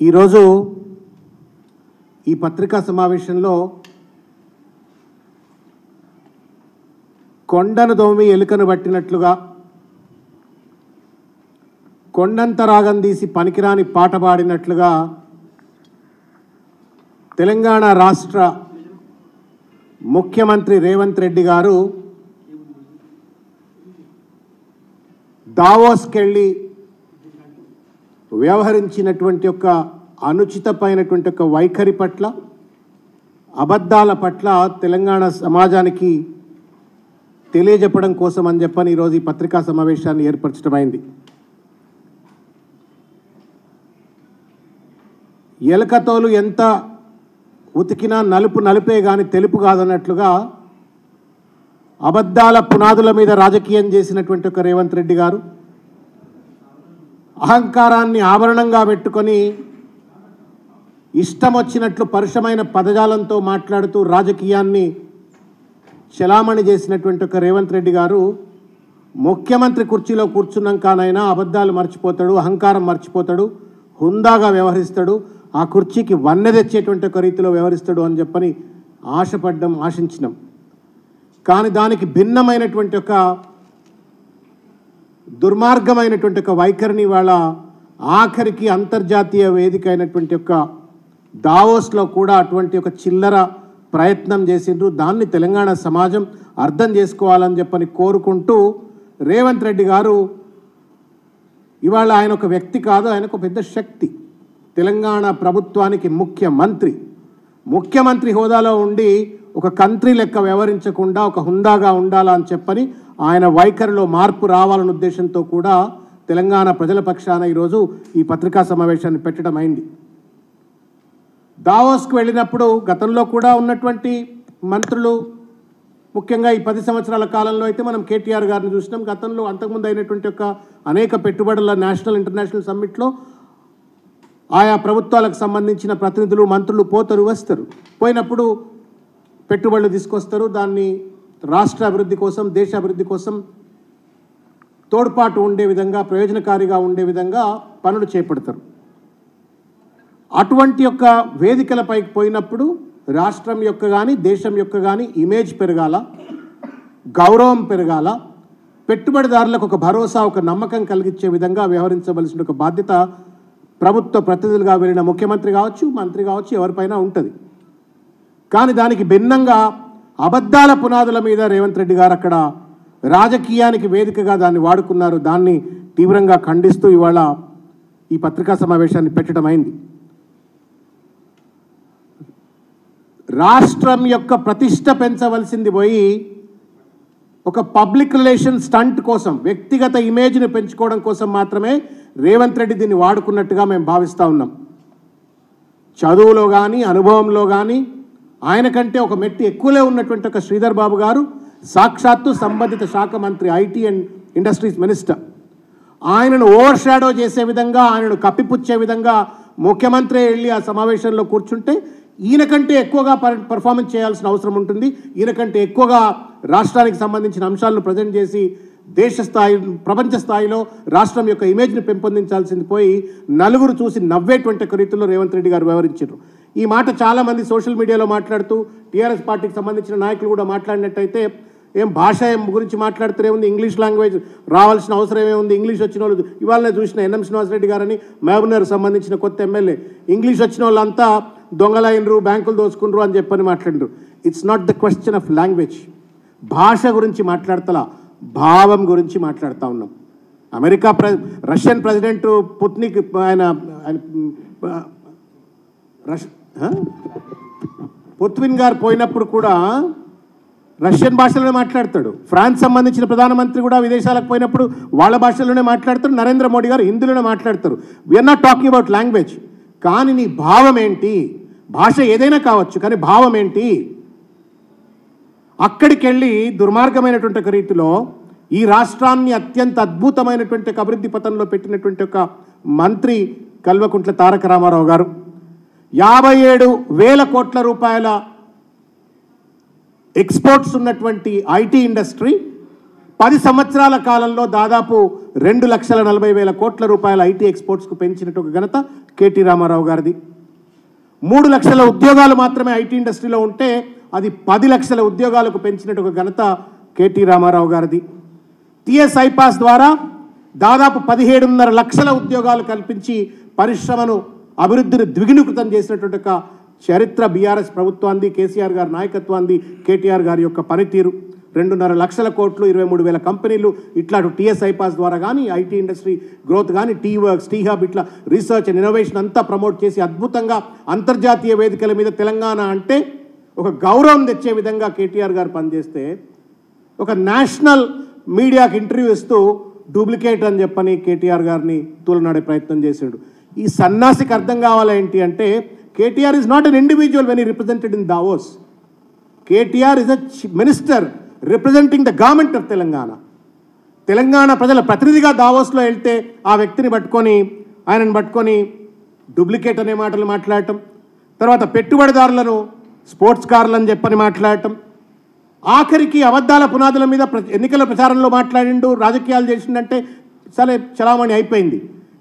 ఈరోజు ఈ పత్రికా సమావేశంలో కొండను దోమి ఎలుకను పట్టినట్లుగా కొండంత రాగం తీసి పనికిరాని పాట పాడినట్లుగా తెలంగాణ రాష్ట్ర ముఖ్యమంత్రి రేవంత్ రెడ్డి గారు దావోస్కెళ్ళి వ్యవహరించినటువంటి ఒక అనుచితమైనటువంటి ఒక వైఖరి పట్ల అబద్ధాల పట్ల తెలంగాణ సమాజానికి తెలియజెప్పడం కోసం అని చెప్పని ఈరోజు ఈ పత్రికా సమావేశాన్ని ఏర్పరచడమైంది. ఎలకతోలు ఎంత ఉతికినా నలుపు నలుపే కానీ తెలుపు కాదన్నట్లుగా అబద్ధాల పునాదుల మీద రాజకీయం చేసినటువంటి ఒక రేవంత్ రెడ్డి గారు అహంకారాన్ని ఆభరణంగా పెట్టుకొని ఇష్టం వచ్చినట్లు పరుషమైన పదజాలంతో మాట్లాడుతూ రాజకీయాన్ని చలామణి చేసినటువంటి ఒక రేవంత్ రెడ్డి గారు ముఖ్యమంత్రి కుర్చీలో కూర్చున్నాకనైనా అబద్ధాలు మర్చిపోతాడు, అహంకారం మర్చిపోతాడు, హుందాగా వ్యవహరిస్తాడు, ఆ కుర్చీకి వన్నె తెచ్చేటువంటి ఒక రీతిలో వ్యవహరిస్తాడు అని చెప్పని ఆశించినాం. కానీ దానికి భిన్నమైనటువంటి ఒక దుర్మార్గమైనటువంటి ఒక వైఖరిని వాళ్ళ ఆఖరికి అంతర్జాతీయ వేదిక అయినటువంటి ఒక దావోస్లో కూడా అటువంటి ఒక చిల్లర ప్రయత్నం చేసిండ్రు. దాన్ని తెలంగాణ సమాజం అర్థం చేసుకోవాలని చెప్పని కోరుకుంటూ రేవంత్ రెడ్డి గారు ఇవాళ ఆయన ఒక వ్యక్తి కాదు, ఆయన ఒక పెద్ద శక్తి. తెలంగాణ ప్రభుత్వానికి ముఖ్యమంత్రి హోదాలో ఉండి ఒక కంట్రీ లెక్క వ్యవహరించకుండా ఒక హుందాగా ఉండాలని చెప్పని ఆయన వైఖరిలో మార్పు రావాలనే ఉద్దేశంతో కూడా తెలంగాణ ప్రజల పక్షాన ఈరోజు ఈ పత్రికా సమావేశాన్ని పెట్టడం అయింది. దావోస్కు వెళ్ళినప్పుడు గతంలో కూడా ఉన్నటువంటి మంత్రులు, ముఖ్యంగా ఈ 10 సంవత్సరాల కాలంలో అయితే మనం కేటీఆర్ గారిని చూసినాం. గతంలో అంతకుముందు అయినటువంటి ఒక అనేక పెట్టుబడుల నేషనల్ ఇంటర్నేషనల్ సమ్మిట్లో ఆయా ప్రభుత్వాలకు సంబంధించిన ప్రతినిధులు మంత్రులు పోతారు వస్తారు. పోయినప్పుడు పెట్టుబడులు తీసుకొస్తారు, దాన్ని రాష్ట్ర అభివృద్ధి కోసం దేశ అభివృద్ధి కోసం తోడ్పాటు ఉండే విధంగా ప్రయోజనకారిగా ఉండే విధంగా పనులు చేపడతారు. అటువంటి యొక్క వేదికలపైకి పోయినప్పుడు రాష్ట్రం యొక్క కానీ దేశం యొక్క కానీ ఇమేజ్ పెరగాల, గౌరవం పెరగాల, పెట్టుబడిదారులకు ఒక భరోసా ఒక నమ్మకం కలిగించే విధంగా వ్యవహరించవలసిన ఒక బాధ్యత ప్రభుత్వ ప్రతినిధులుగా వెళ్ళిన ముఖ్యమంత్రి కావచ్చు, మంత్రి కావచ్చు, ఎవరిపైనా ఉంటుంది. కానీ దానికి భిన్నంగా అబద్ధాల పునాదుల మీద రేవంత్ రెడ్డి గారు అక్కడ రాజకీయానికి వేదికగా దాన్ని వాడుకున్నారు. దాన్ని తీవ్రంగా ఖండిస్తూ ఇవాళ ఈ పత్రికా సమావేశాన్ని పెట్టడం అయింది. రాష్ట్రం యొక్క ప్రతిష్ట పెంచవలసింది పోయి ఒక పబ్లిక్ రిలేషన్ స్టంట్ కోసం, వ్యక్తిగత ఇమేజ్ని పెంచుకోవడం కోసం మాత్రమే రేవంత్ రెడ్డి దీన్ని వాడుకున్నట్టుగా మేము భావిస్తూ ఉన్నాం. చదువులో కానీ అనుభవంలో కానీ ఆయన కంటే ఒక మెట్టి ఎక్కువలే ఉన్నటువంటి ఒక శ్రీధర్ బాబు గారు సాక్షాత్తు సంబంధిత శాఖ మంత్రి, ఐటీ అండ్ ఇండస్ట్రీస్ మినిస్టర్, ఆయనను ఓవర్ షాడో చేసే విధంగా, ఆయనను కప్పిపుచ్చే విధంగా ముఖ్యమంత్రి వెళ్ళి ఆ సమావేశంలో కూర్చుంటే ఈయన కంటే ఎక్కువగా పర్ఫార్మెన్స్ చేయాల్సిన అవసరం ఉంటుంది. ఈయన కంటే ఎక్కువగా రాష్ట్రానికి సంబంధించిన అంశాలను ప్రజెంట్ చేసి దేశ స్థాయి ప్రపంచ స్థాయిలో రాష్ట్రం యొక్క ఇమేజ్ని పెంపొందించాల్సింది పోయి నలుగురు చూసి నవ్వేటువంటి ఒక రీతిలో రేవంత్ రెడ్డి గారు వ్యవహరించారు. ఈ మాట చాలామంది సోషల్ మీడియాలో మాట్లాడుతూ టీఆర్ఎస్ పార్టీకి సంబంధించిన నాయకులు కూడా మాట్లాడినట్టయితే ఏం భాష గురించి మాట్లాడితే ఉంది, ఇంగ్లీష్ లాంగ్వేజ్ రావాల్సిన అవసరం ఏముంది, ఇంగ్లీష్ వచ్చిన వాళ్ళు ఇవాళనే చూసిన ఎన్ఎం శ్రీనివాసరెడ్డి గారని మహబూబ్నగర్ సంబంధించిన కొత్త ఎమ్మెల్యే, ఇంగ్లీష్ వచ్చిన వాళ్ళంతా దొంగలైనరు, బ్యాంకులు దోచుకున్నారు అని చెప్పని మాట్లాడినారు. It's not the question of language. భాష గురించి మాట్లాడతలా, భావం గురించి మాట్లాడుతూ ఉన్నాం. రష్యన్ ప్రెసిడెంట్ పుతిన్కి పుతిన్ గారు పోయినప్పుడు కూడా రష్యన్ భాషలోనే మాట్లాడతాడు. ఫ్రాన్స్ సంబంధించిన ప్రధానమంత్రి కూడా విదేశాలకు పోయినప్పుడు వాళ్ళ భాషలోనే మాట్లాడతారు. నరేంద్ర మోడీ గారు హిందీలోనే మాట్లాడతారు. We are not talking about language. కానీ నీ భావం ఏంటి? భాష ఏదైనా కావచ్చు, కానీ భావం ఏంటి? అక్కడికి వెళ్ళి దుర్మార్గమైనటువంటి ఒక రీతిలో ఈ రాష్ట్రాన్ని అత్యంత అద్భుతమైనటువంటి అభివృద్ధి పథంలో పెట్టినటువంటి ఒక మంత్రి కల్వకుంట్ల తారక రామారావు గారు 57,000 కోట్ల రూపాయల ఎక్స్పోర్ట్స్ ఉన్నటువంటి ఐటీ ఇండస్ట్రీ 10 సంవత్సరాల కాలంలో దాదాపు 2,40,000 కోట్ల రూపాయల ఐటీ ఎక్స్పోర్ట్స్కు పెంచినట్టు ఒక ఘనత కేటీ రామారావు గారిది. 3 లక్షల ఉద్యోగాలు మాత్రమే ఐటీ ఇండస్ట్రీలో ఉంటే అది 10 లక్షల ఉద్యోగాలకు పెంచినట్టు ఒక ఘనత కేటీ రామారావు గారిది. టీఎస్ ఐపాస్ ద్వారా దాదాపు 17.5 లక్షల ఉద్యోగాలు కల్పించి పరిశ్రమను అభివృద్ధిని ద్విగుణీకృతం చేసినటువంటి ఒక చరిత్ర బీఆర్ఎస్ ప్రభుత్వాన్ని, కేసీఆర్ గారి నాయకత్వాన్ని, కేటీఆర్ గారి యొక్క పనితీరు. 2.5 లక్షల కోట్లు, 23,000 కంపెనీలు ఇట్లా టీఎస్ ఐపాస్ ద్వారా కానీ ఐటీ ఇండస్ట్రీ గ్రోత్ కానీ టీ వర్క్స్, టీ హబ్ ఇట్లా రీసెర్చ్ అండ్ ఇన్నోవేషన్ అంతా ప్రమోట్ చేసి అద్భుతంగా అంతర్జాతీయ వేదికల మీద తెలంగాణ అంటే ఒక గౌరవం తెచ్చే విధంగా కేటీఆర్ గారు పనిచేస్తే ఒక నేషనల్ మీడియాకి ఇంటర్వ్యూ ఇస్తూ డూప్లికేట్ అని చెప్పని కేటీఆర్ గారిని తూలనాడే ప్రయత్నం చేశాడు. ఈ సన్నాసికి అర్థం కావాలేంటి అంటే KTR is not an individual when he represented in Davos. KTR is a minister representing the government of Telangana. Telangana ప్రజల ప్రతినిధిగా దావోస్లో వెళ్తే ఆ వ్యక్తిని పట్టుకొని ఆయనను పట్టుకొని డూప్లికేట్ అనే మాటలు మాట్లాడటం, తర్వాత పెట్టుబడిదారులను స్పోర్ట్స్ కార్లు అని చెప్పని మాట్లాడటం, ఆఖరికి అబద్ధాల పునాదుల మీద ఎన్నికల ప్రచారంలో మాట్లాడిండు, రాజకీయాలు చేసిండంటే సరే చలామణి అయిపోయింది.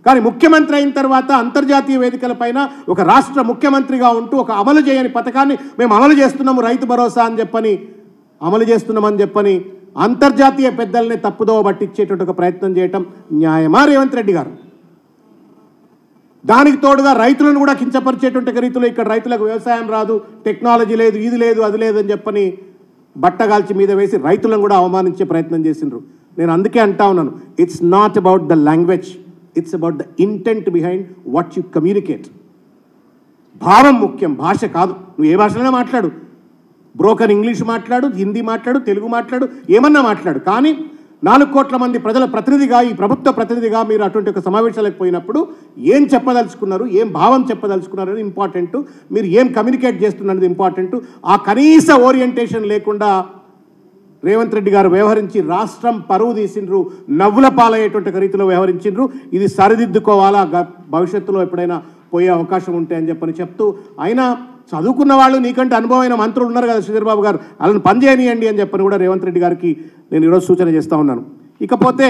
కానీ ముఖ్యమంత్రి అయిన తర్వాత అంతర్జాతీయ వేదికలపైన ఒక రాష్ట్ర ముఖ్యమంత్రిగా ఉంటూ ఒక అమలు చేయని పథకాన్ని మేము అమలు చేస్తున్నాము, రైతు భరోసా అని చెప్పని అమలు చేస్తున్నామని చెప్పని అంతర్జాతీయ పెద్దల్ని తప్పుదోవ పట్టించేటువంటి ఒక ప్రయత్నం చేయటం న్యాయమా రేవంత్ రెడ్డి గారు? దానికి తోడుగా రైతులను కూడా కించపరిచేటువంటి రీతిలో ఇక్కడ రైతులకు వ్యవసాయం రాదు, టెక్నాలజీ లేదు, ఇది లేదు, అది లేదు అని చెప్పని బట్టగాల్చి మీద వేసి రైతులను కూడా అవమానించే ప్రయత్నం చేసిండ్రు. నేను అందుకే అంటా ఉన్నాను, it's not about the language, it's about the intent behind what you communicate. భావం ముఖ్యం, భాష కాదు. నువ్వు ఏ భాషలోనే మాట్లాడు, బ్రోకన్ ఇంగ్లీష్ మాట్లాడు, హిందీ మాట్లాడు, తెలుగు మాట్లాడు, ఏమన్నా మాట్లాడు. కానీ 4 కోట్ల మంది ప్రజల ప్రతినిధిగా, ఈ ప్రభుత్వ ప్రతినిధిగా మీరు అటువంటి ఒక సమావేశాలకు పోయినప్పుడు ఏం చెప్పదలుచుకున్నారు, ఏం భావం చెప్పదలుచుకున్నారు అనేది ఇంపార్టెంట్. మీరు ఏం కమ్యూనికేట్ చేస్తున్నది ఇంపార్టెంట్. ఆ కనీస ఓరియంటేషన్ లేకుండా రేవంత్ రెడ్డి గారు వ్యవహరించి రాష్ట్రం పరువు తీసిండ్రు, నవ్వుల పాలయ్యేటువంటి రీతిలో వ్యవహరించిండ్రు. ఇది సరిదిద్దుకోవాలా, భవిష్యత్తులో ఎప్పుడైనా పోయే అవకాశం ఉంటే అని చెప్పని చెప్తూ, అయినా చదువుకున్న వాళ్ళు నీకంటే అనుభవమైన మంత్రులు ఉన్నారు కదా శ్రీధర్ బాబు గారు, వాళ్ళని పనిచేయనియండి అని చెప్పని కూడా రేవంత్ రెడ్డి గారికి నేను ఈరోజు సూచన చేస్తూ ఉన్నాను. ఇకపోతే